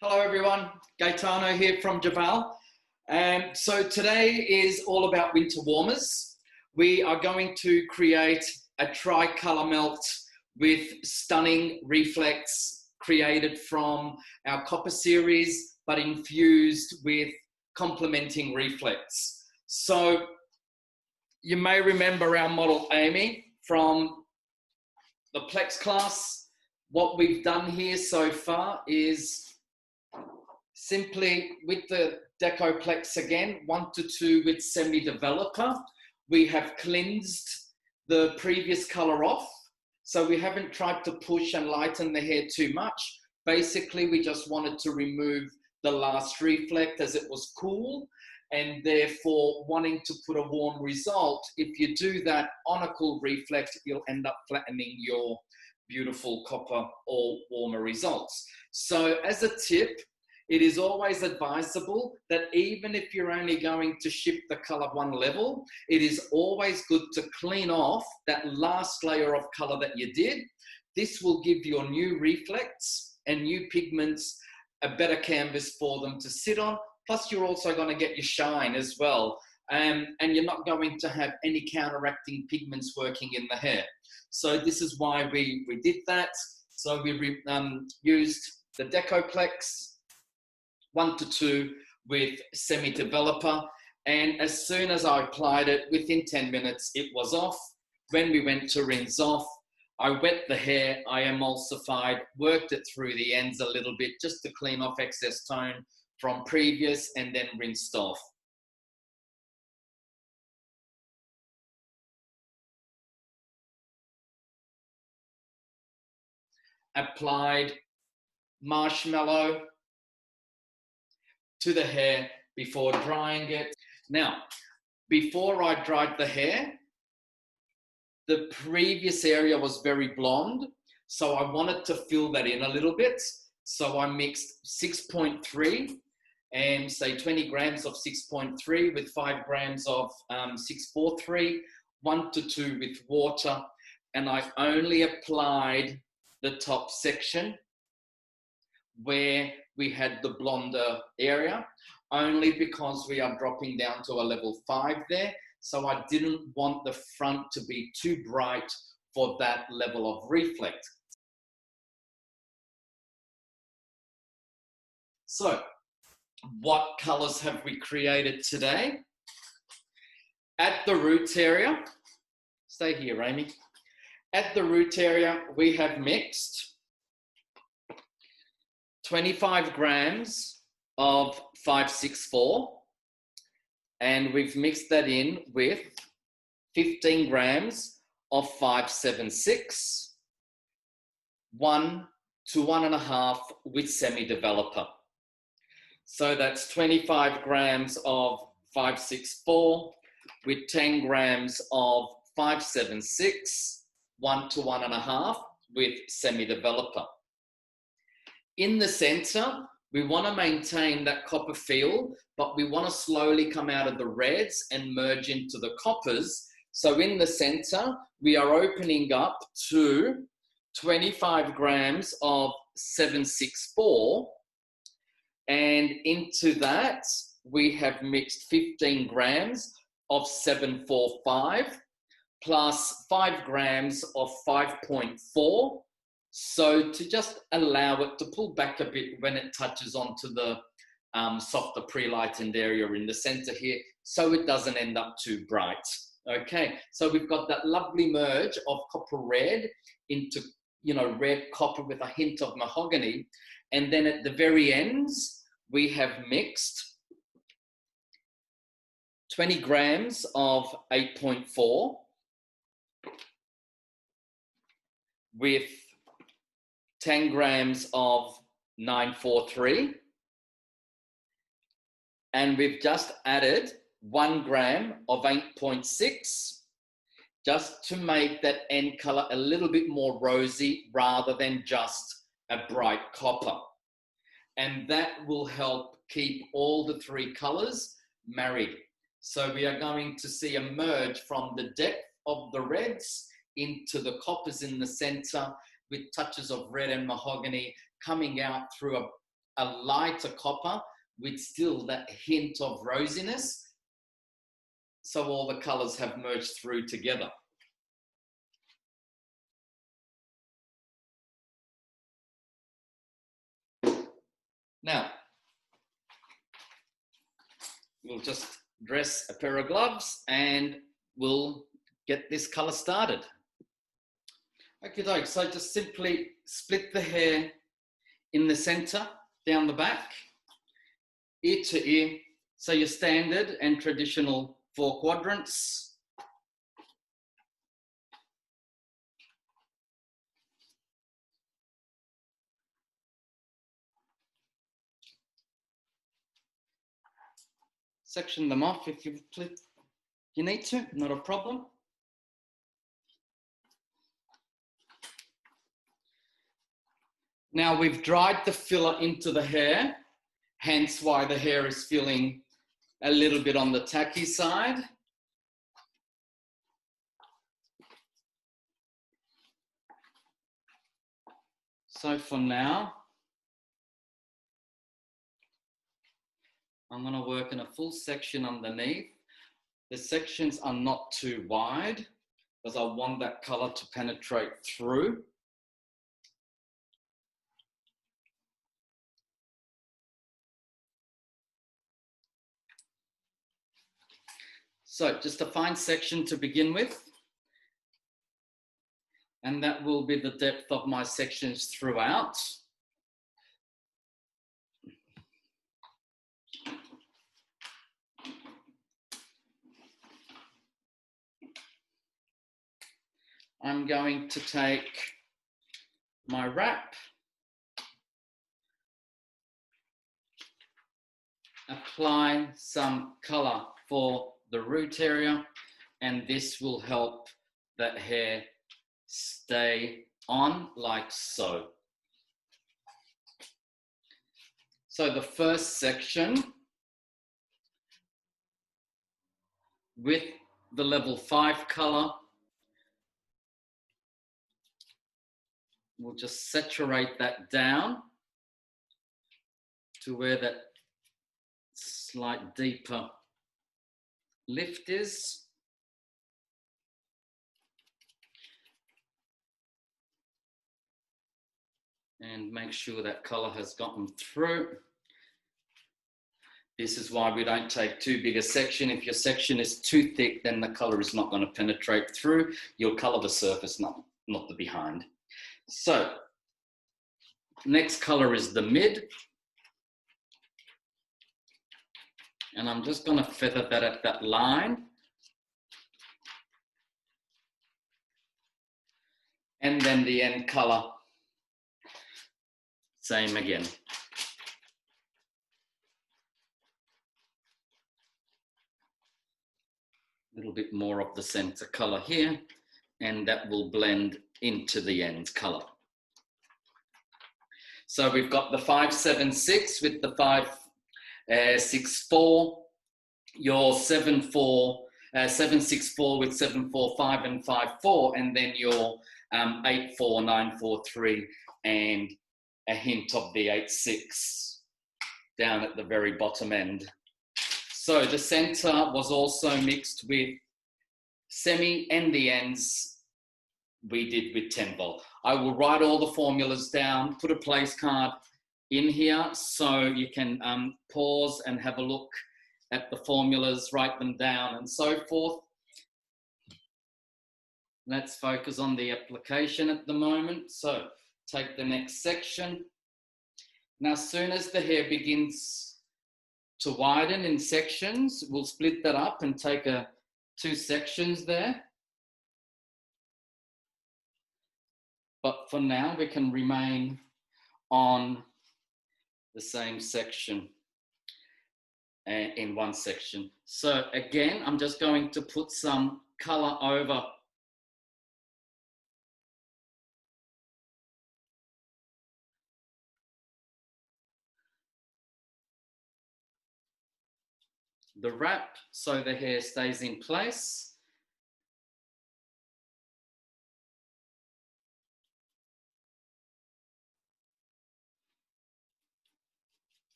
Hello everyone, Gaetano here from Jeval. So today is all about winter warmers. We are going to create a tri-color melt with stunning reflex created from our copper series, but infused with complementing reflex. So you may remember our model Amy from the Plex class. What we've done here so far is simply with the Decoplex again, 1 to 2 with semi-developer, we have cleansed the previous color off. So we haven't tried to push and lighten the hair too much. Basically, we just wanted to remove the last reflect as it was cool, and therefore wanting to put a warm result. If you do that on a cool reflect, you'll end up flattening your beautiful copper or warmer results. So as a tip, it is always advisable that even if you're only going to shift the color one level, it is always good to clean off that last layer of color that you did. This will give your new reflects and new pigments a better canvas for them to sit on. Plus, you're also going to get your shine as well. And you're not going to have any counteracting pigments working in the hair. So this is why we did that. So we used the Decoplex 1 to 2 with semi-developer, and as soon as I applied it, within 10 minutes it was off. When we went to rinse off, I wet the hair, I emulsified, worked it through the ends a little bit just to clean off excess tone from previous, and then rinsed off. Applied marshmallow to the hair before drying it. Now, before I dried the hair, the previous area was very blonde, so I wanted to fill that in a little bit. So I mixed 6.3 and say 20 grams of 6.3 with 5 grams of 643, 1 to 2 with water, and I only applied the top section where we had the blonder area, only because we are dropping down to a level 5 there. So I didn't want the front to be too bright for that level of reflect. So what colors have we created today? At the root area, stay here, Amy. At the root area, we have mixed 25 grams of 564, and we've mixed that in with 15 grams of 576, 1 to 1.5 with semi-developer. So that's 25 grams of 564 with 10 grams of 576, 1 to 1.5 with semi-developer. In the center, we want to maintain that copper feel, but we want to slowly come out of the reds and merge into the coppers. So in the center, we are opening up to 25 grams of 764, and into that, we have mixed 15 grams of 745 plus 5 grams of 5.4. So to just allow it to pull back a bit when it touches onto the softer pre-lightened area in the center here, so it doesn't end up too bright. Okay, so we've got that lovely merge of copper red into, red copper with a hint of mahogany. And then at the very ends, we have mixed 20 grams of 8.4 with 10 grams of 943, and we've just added 1 gram of 8.6 just to make that end color a little bit more rosy rather than just a bright copper. And that will help keep all the 3 colors married. So we are going to see a merge from the depth of the reds into the coppers in the center, with touches of red and mahogany coming out through a lighter copper with still that hint of rosiness. So all the colors have merged through together. Now, we'll just dress a pair of gloves and we'll get this color started. Okay, doke. So just simply split the hair in the center, down the back, ear to ear. So your standard and traditional 4 quadrants. Section them off if you need to, not a problem. Now we've dried the filler into the hair, hence why the hair is feeling a little bit on the tacky side. So for now, I'm going to work in a full section underneath. The sections are not too wide because I want that color to penetrate through. So just a fine section to begin with. And that will be the depth of my sections throughout. I'm going to take my wrap, apply some color for the root area, and this will help that hair stay on like so. So the first section with the level 5 color, we'll just saturate that down to where that slight deeper lift is. And make sure that color has gotten through. This is why we don't take too big a section. If your section is too thick, then the color is not going to penetrate through. You'll color the surface, not the behind. So, next color is the mid. And I'm just going to feather that at that line. And then the end color, same again. A little bit more of the center color here, and that will blend into the end color. So we've got the 576 with the 564, your 764 with 745 and 54, and then your 84943 and a hint of the 86 down at the very bottom end. So the center was also mixed with semi, and the ends we did with Jeval. I will write all the formulas down, put a place card in here so you can pause and have a look at the formulas, write them down and so forth. Let's focus on the application at the moment. So take the next section. Now, as soon as the hair begins to widen in sections, we'll split that up and take 2 sections there. But for now, we can remain on the same section in one section. So again, I'm just going to put some color over the wrap so the hair stays in place.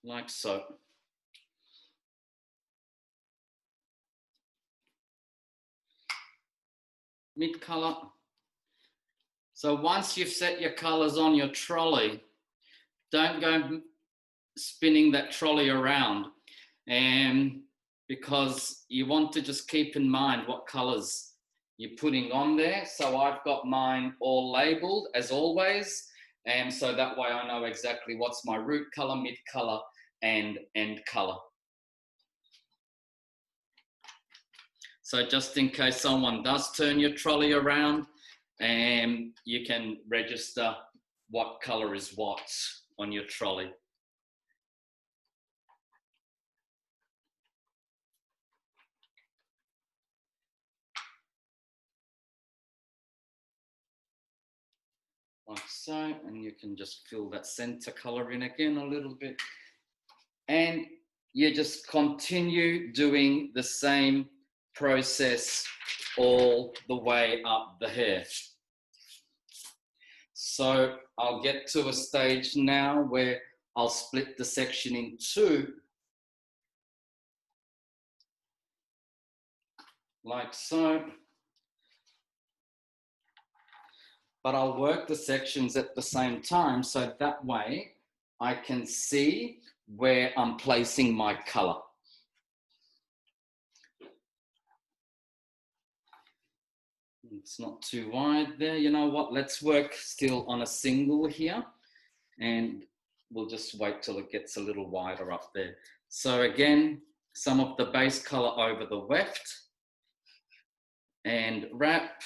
like so. Mid color. So once you've set your colors on your trolley, don't go spinning that trolley around, and because you want to just keep in mind what colors you're putting on there. So I've got mine all labeled as always, and so that way I know exactly what's my root color, mid color, and end color. So just in case someone does turn your trolley around, and you can register what color is what on your trolley. Like so, and you can just fill that center color in again a little bit. And you just continue doing the same process all the way up the hair. So I'll get to a stage now where I'll split the section in two, like so. But I'll work the sections at the same time, so that way I can see where I'm placing my color. It's not too wide there. You know what? Let's work still on a single here, and we'll just wait till it gets a little wider up there. So again, some of the base color over the weft and wrap.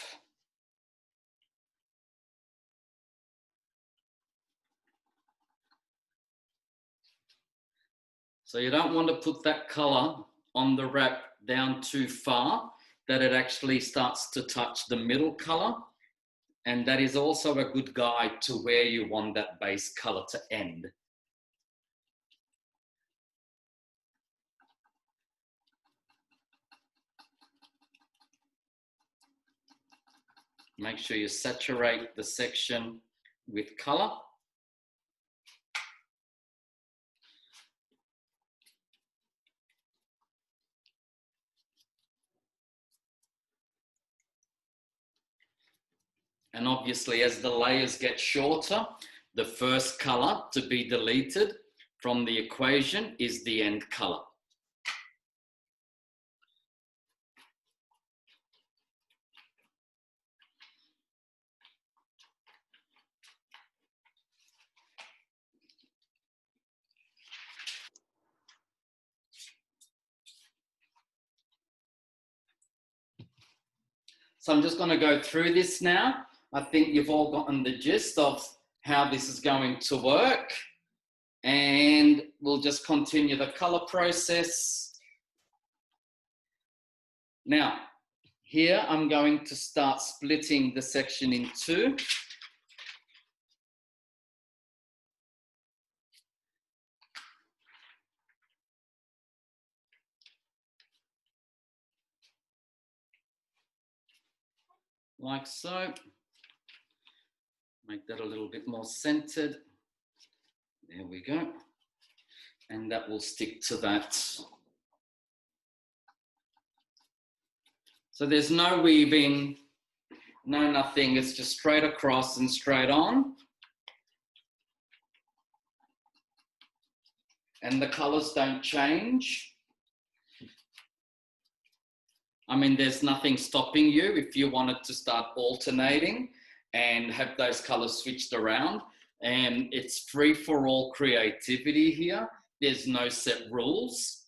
So you don't want to put that color on the wrap down too far that it actually starts to touch the middle color. And that is also a good guide to where you want that base color to end. Make sure you saturate the section with color. And obviously, as the layers get shorter, the first color to be deleted from the equation is the end color. So I'm just going to go through this now. I think you've all gotten the gist of how this is going to work. And we'll just continue the color process. Now, here I'm going to start splitting the section in two. Like so. Make that a little bit more centered. There we go. And that will stick to that. So there's no weaving, no nothing. It's just straight across and straight on. And the colors don't change. I mean, there's nothing stopping you if you wanted to start alternating and have those colors switched around. And it's free for all creativity here. There's no set rules.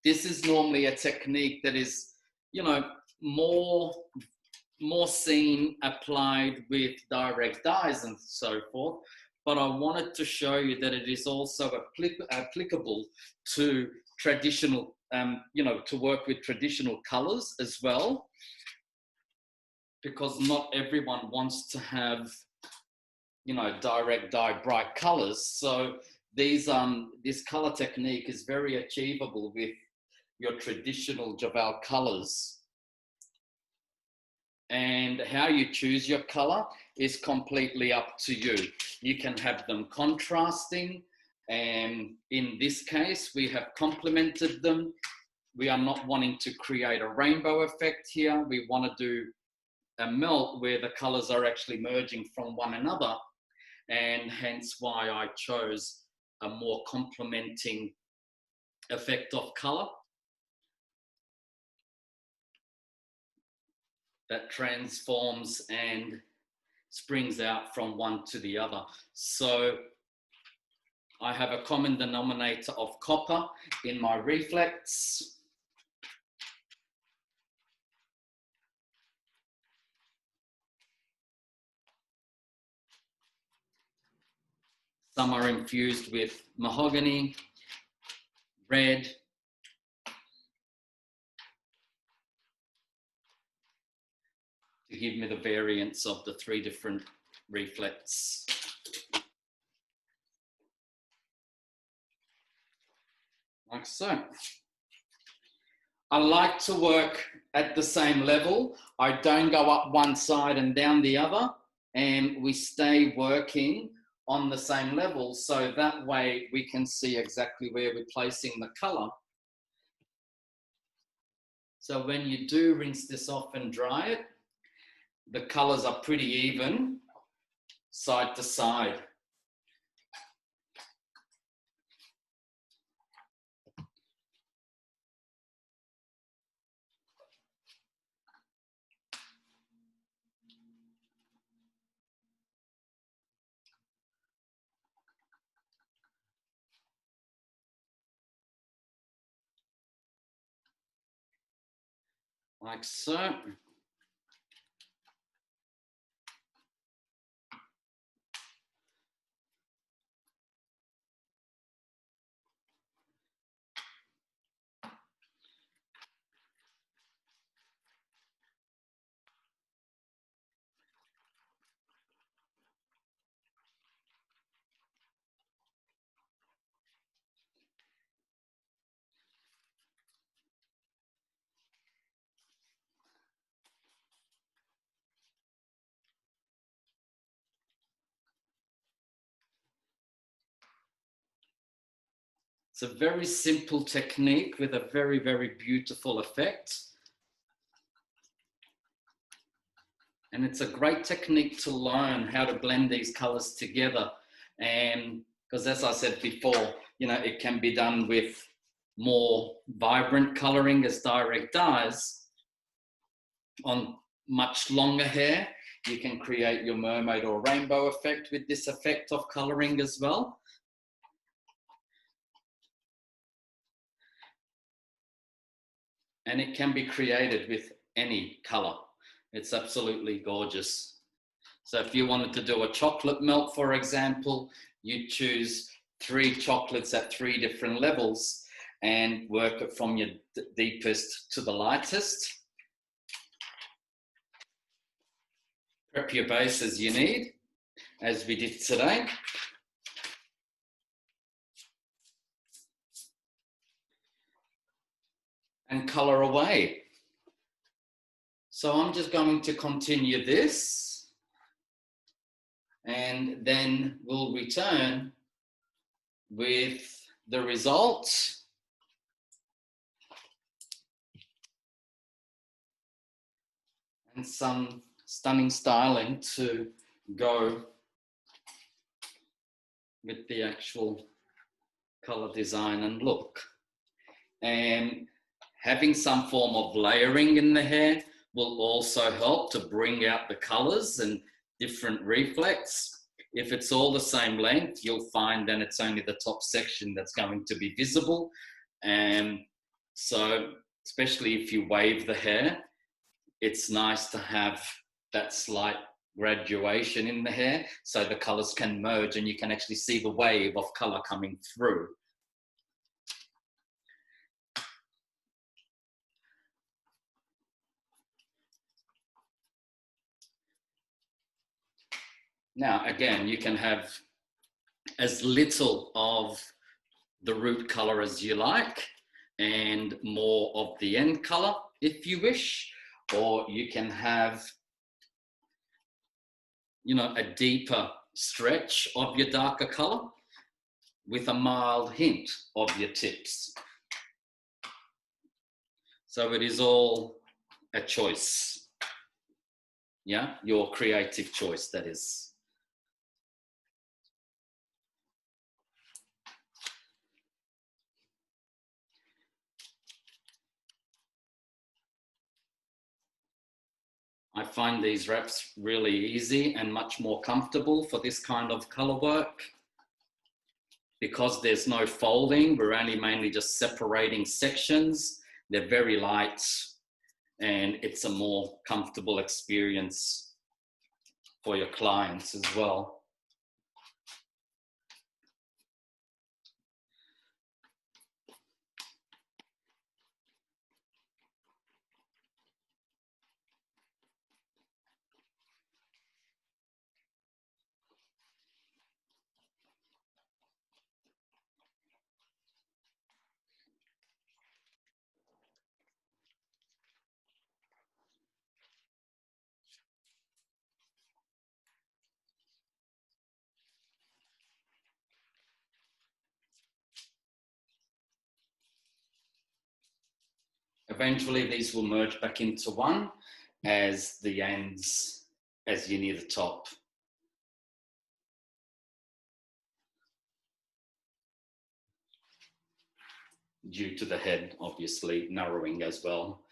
This is normally a technique that is, you know, more seen applied with direct dyes and so forth. But I wanted to show you that it is also applicable to traditional, you know, to work with traditional colors as well, because not everyone wants to have, you know, direct dye bright colors. So these this color technique is very achievable with your traditional Jeval colors. And how you choose your color is completely up to you. You can have them contrasting, And in this case, we have complemented them. We are not wanting to create a rainbow effect here. We want to do a melt where the colors are actually merging from one another, and hence why I chose a more complementing effect of color that transforms and springs out from one to the other. So I have a common denominator of copper in my reflex. Some are infused with mahogany, red, to give me the variance of the 3 different reflets. Like so. I like to work at the same level. I don't go up one side and down the other, and we stay working on the same level, so that way we can see exactly where we're placing the color. So when you do rinse this off and dry it, the colors are pretty even side to side. Like so. It's a very simple technique with a very, very beautiful effect. And it's a great technique to learn how to blend these colors together. And because as I said before, you know, it can be done with more vibrant coloring as direct dyes. On much longer hair, you can create your mermaid or rainbow effect with this effect of coloring as well. And it can be created with any color. It's absolutely gorgeous. So if you wanted to do a chocolate melt, for example, you choose 3 chocolates at 3 different levels and work it from your deepest to the lightest. Prep your base as you need, as we did today. And color away. So I'm just going to continue this, and then we'll return with the results. And some stunning styling to go with the actual color design and look. And having some form of layering in the hair will also help to bring out the colors and different reflex. If it's all the same length, you'll find then it's only the top section that's going to be visible. And so, especially if you wave the hair, it's nice to have that slight graduation in the hair so the colors can merge and you can actually see the wave of color coming through. Now, again, you can have as little of the root color as you like and more of the end color if you wish, or you can have, you know, a deeper stretch of your darker color. with a mild hint of your tips. So it is all a choice. Yeah, your creative choice, that is. I find these wraps really easy and much more comfortable for this kind of color work. Because there's no folding, we're only mainly just separating sections. They're very light and it's a more comfortable experience for your clients as well. Eventually these will merge back into one as the ends, as you near the top. Due to the head obviously narrowing as well,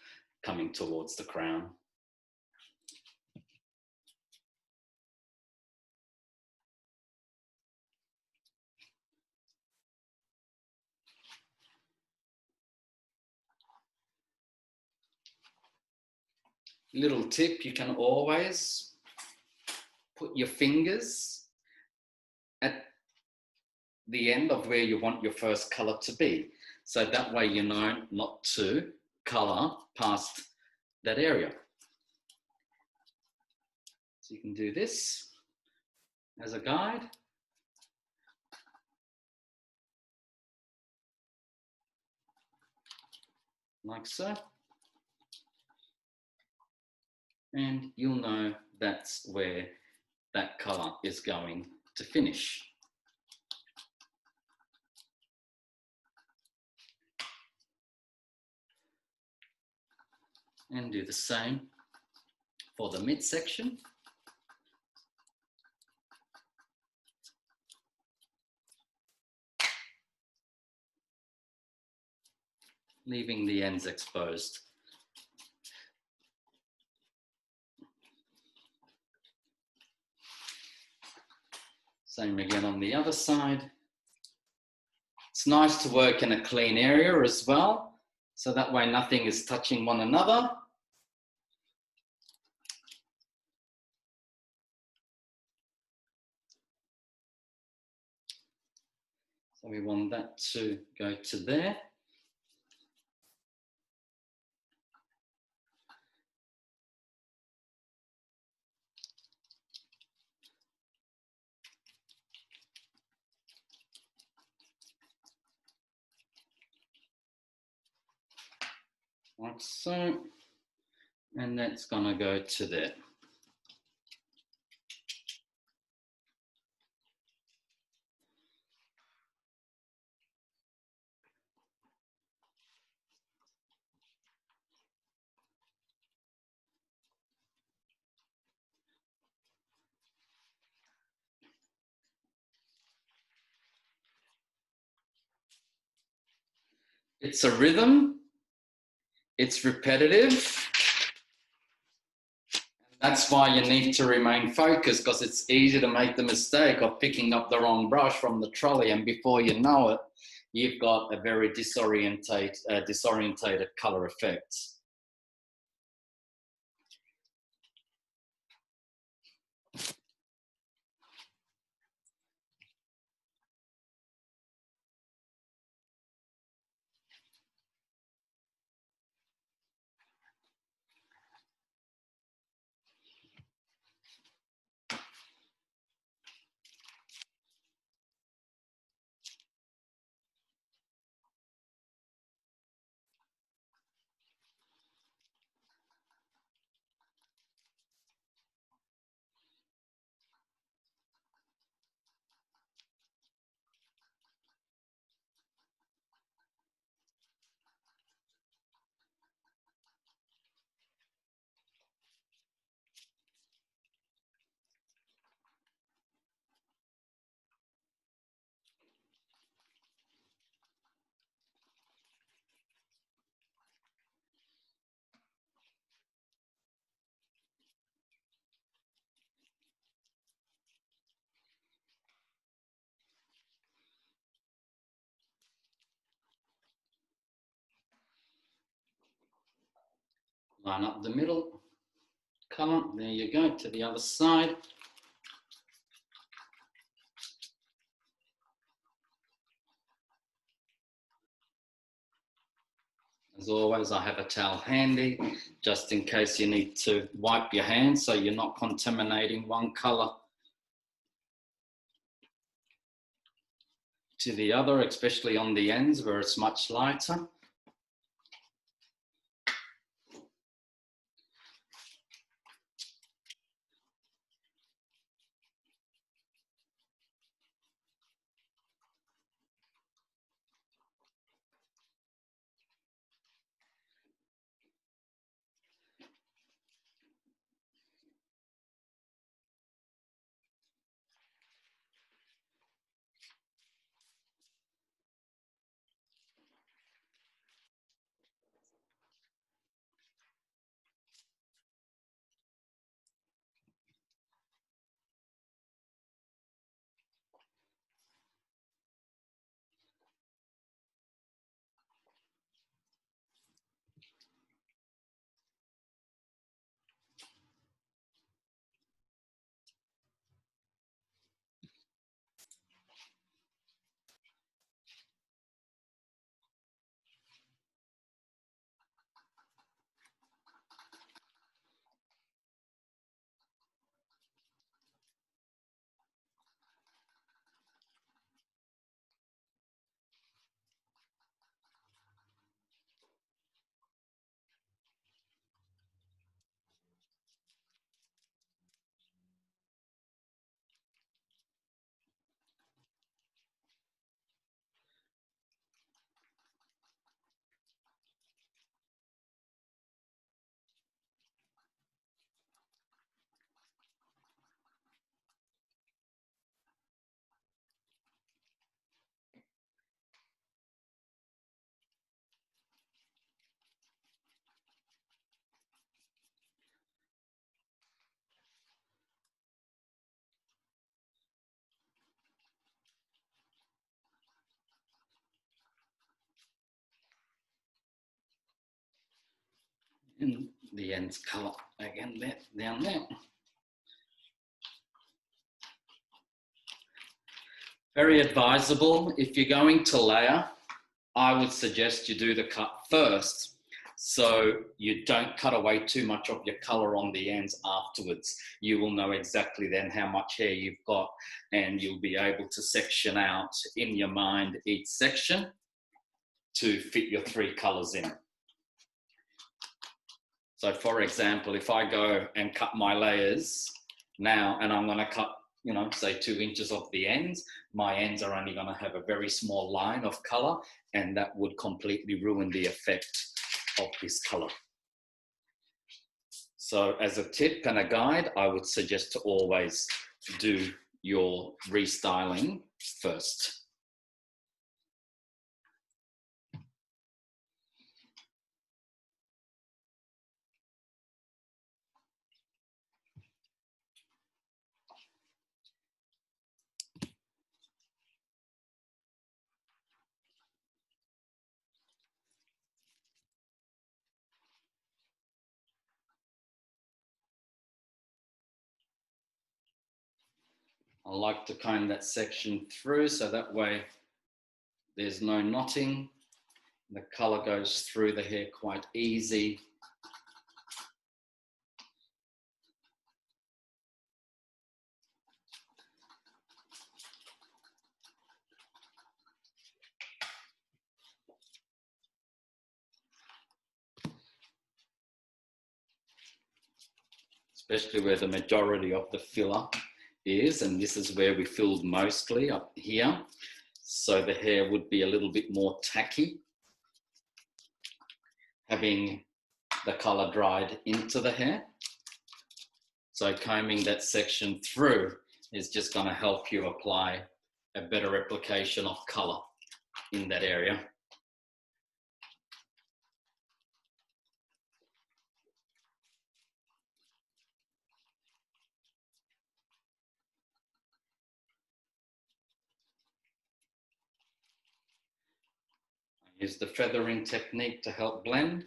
coming towards the crown. Little tip, you can always put your fingers at the end of where you want your first color to be. So that way you know not to color past that area. So you can do this as a guide. Like so. And you'll know that's where that color is going to finish. And do the same for the midsection. Leaving the ends exposed. Same again on the other side. It's nice to work in a clean area as well, so that way nothing is touching one another. So we want that to go to there. Like so, and that's gonna go to there. It's a rhythm, it's repetitive. That's why you need to remain focused, because it's easy to make the mistake of picking up the wrong brush from the trolley, and before you know it, you've got a very disorientated color effect. Line up the middle colour. There you go, to the other side. As always, I have a towel handy, just in case you need to wipe your hands so you're not contaminating one colour to the other, especially on the ends where it's much lighter. And the ends colour again there, down there. Very advisable, if you're going to layer, I would suggest you do the cut first so you don't cut away too much of your colour on the ends afterwards. You will know exactly then how much hair you've got, and you'll be able to section out in your mind each section to fit your 3 colours in. So for example, if I go and cut my layers now, and I'm going to cut, you know, say 2 inches off the ends, my ends are only going to have a very small line of colour, and that would completely ruin the effect of this colour. So as a tip and a guide, I would suggest to always do your restyling first. I like to comb that section through so that way there's no knotting. The colour goes through the hair quite easy. Especially where the majority of the filler is, and this is where we filled mostly up here. So the hair would be a little bit more tacky, having the colour dried into the hair. So combing that section through is just going to help you apply a better application of colour in that area. I use the feathering technique to help blend.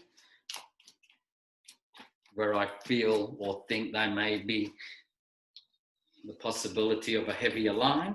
where I feel or think there may be the possibility of a heavier line.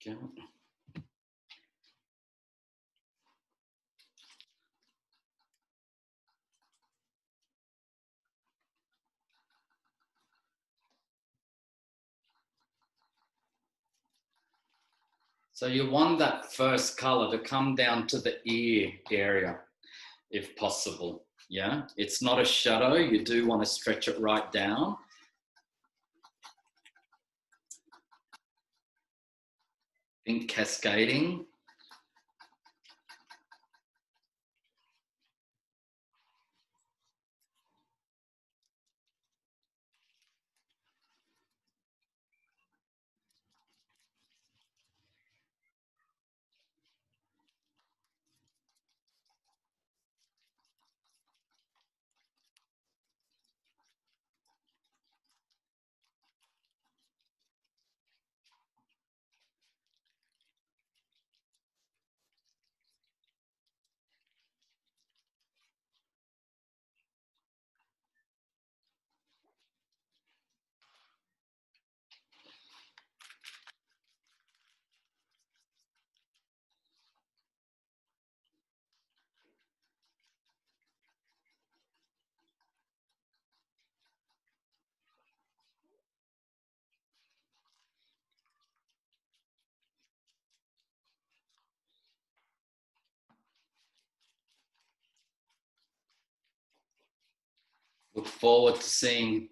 There we go. So you want that first color to come down to the ear area, if possible. Yeah, it's not a shadow. You do want to stretch it right down. Think cascading. Look forward to seeing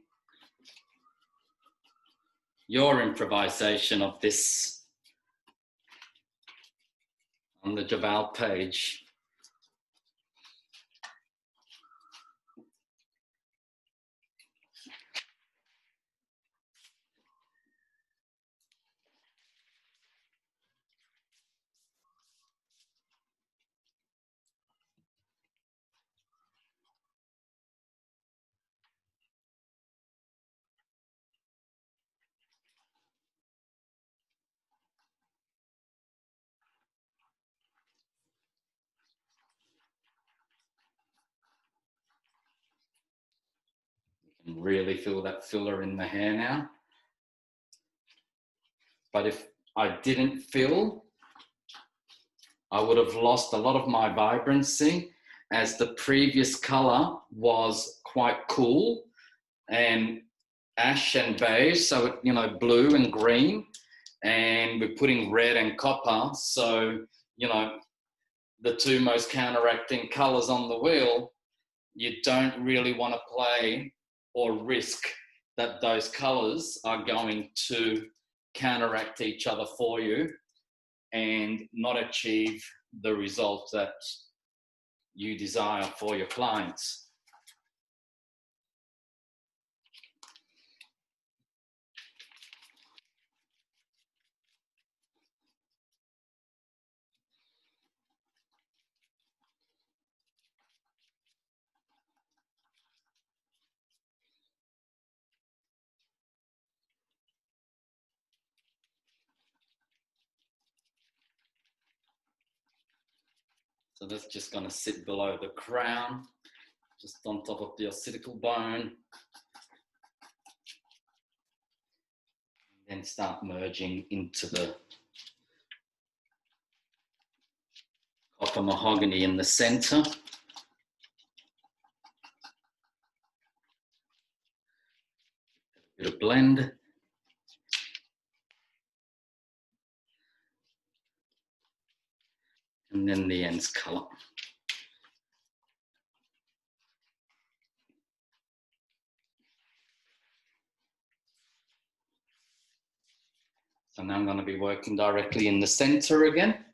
your improvisation of this on the Jeval page. You can really feel that filler in the hair now. But if I didn't fill, I would have lost a lot of my vibrancy, as the previous color was quite cool and ash and beige, so you know, blue and green, and we're putting red and copper, so you know, the two most counteracting colors on the wheel. You don't really want to play or risk that those colors are going to counteract each other for you and not achieve the result that you desire for your clients. So that's just going to sit below the crown, just on top of the occipital bone. And then start merging into the copper mahogany in the center. bit of blend. And then the ends colour. So now I'm going to be working directly in the center again.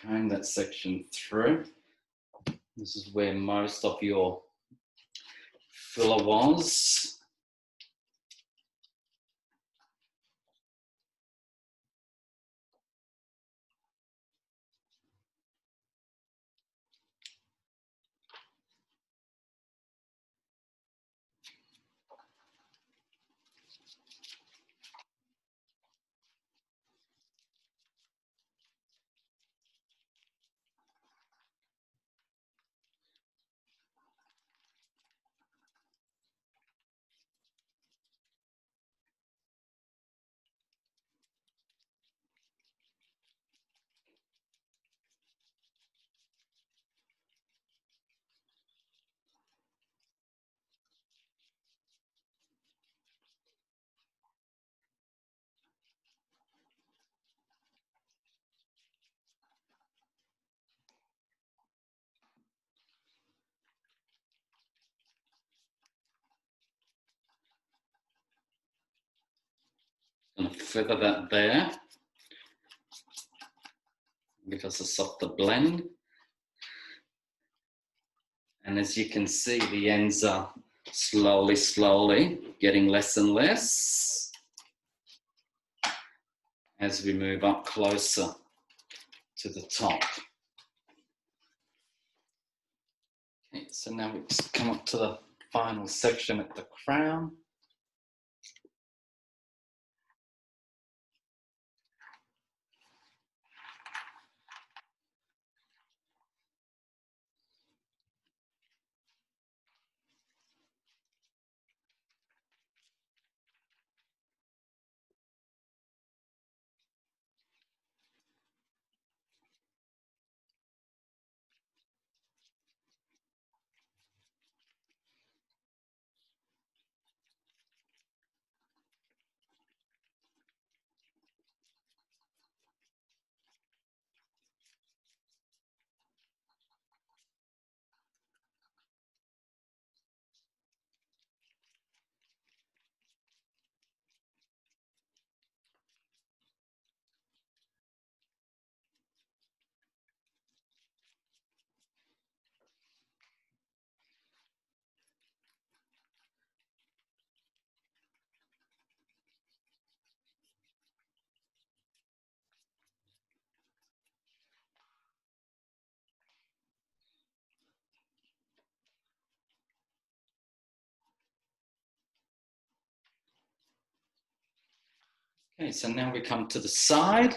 Comb that section through. This is where most of your filler was. Going to feather that there. Give us a softer blend. And as you can see, the ends are slowly getting less and less as we move up closer to the top. Okay, so now we just come up to the final section at the crown. Okay, so now we come to the side.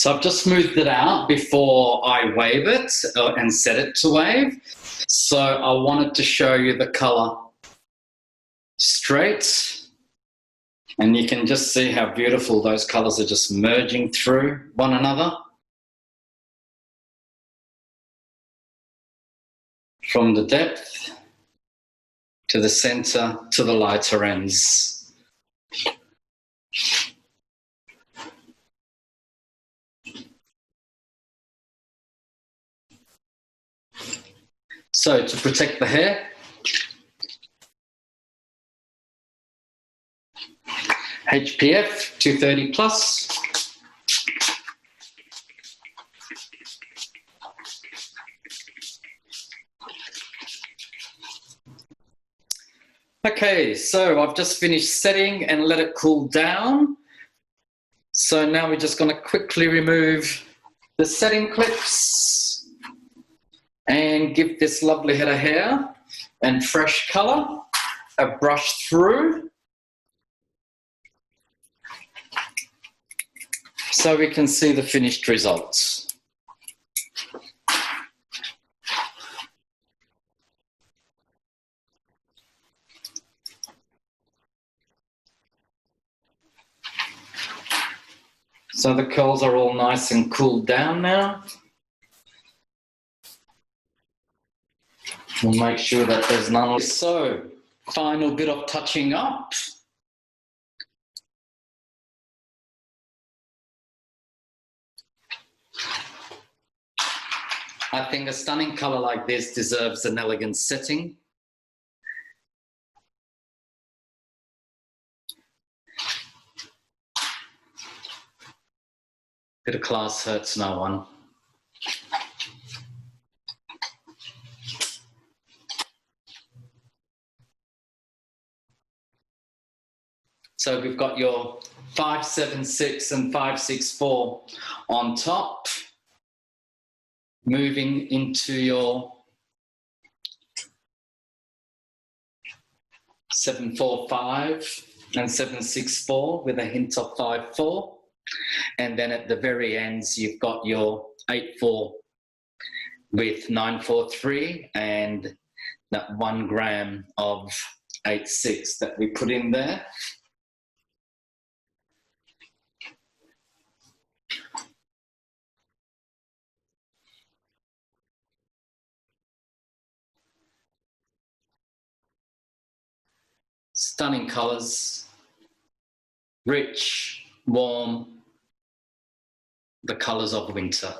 So I've just smoothed it out before I wave it and set it to wave. So I wanted to show you the color straight. And you can just see how beautiful those colors are just merging through one another. From the depth to the center to the lighter ends. So to protect the hair, HPF 230 plus. Okay, so I've just finished setting and let it cool down. So now we're just going to quickly remove the setting clips and give this lovely head of hair and fresh color a brush through so we can see the finished results. So the curls are all nice and cooled down now. We'll make sure that there's none. So, final bit of touching up. I think a stunning color like this deserves an elegant setting. Bit of class hurts no one. So we've got your 576 and 564 on top, moving into your 745 and 764 with a hint of 54. And then at the very ends, you've got your 84 with 943 and that 1 gram of 86 that we put in there. Stunning colors, rich, warm, the colors of winter.